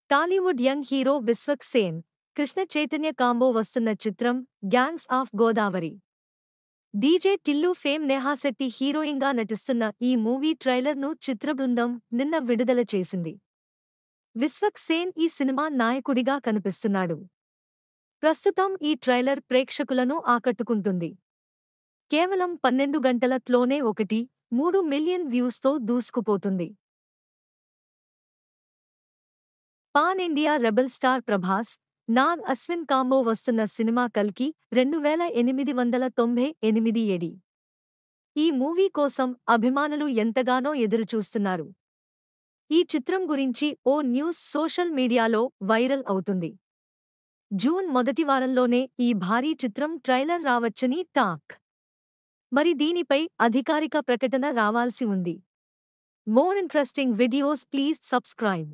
Tollywood young hero Vishwak Sen, Krishna Chaitanya combo వస్తున్న చిత్రం gangs of Godavari. DJ Tillu fame Neha Shetty హీరోయిన్గా నటిస్తున్న ఈ మూవీ ట్రైలర్ను చిత్రబృందం నిన్న విడుదల చేసింది. విశ్వక్ సేన్ ఈ సినిమా నాయకుడిగా కనిపిస్తున్నాడు. ప్రస్తుతం ఈ ట్రైలర్ ప్రేక్షకులను ఆకట్టుకుంటుంది. కేవలం 12 గంటలలోనే 1.3 మిలియన్ వ్యూస్తో దూసుకుపోతుంది. Pan India rebel star Prabhas, Nag Ashwin combo వస్తున్న సినిమా కల్కి 2898 ఏడి. ఈ మూవీ కోసం అభిమానులు ఎంతగానో ఎదురుచూస్తున్నారు. ఈ చిత్రం గురించి ఓ న్యూస్ సోషల్ మీడియాలో వైరల్ అవుతుంది. జూన్ మొదటి వారంలోనే ఈ భారీ చిత్రం ట్రైలర్ రావచ్చని టాక్. మరి దీనిపై అధికారిక ప్రకటన రావాల్సి ఉంది. More interesting videos please subscribe.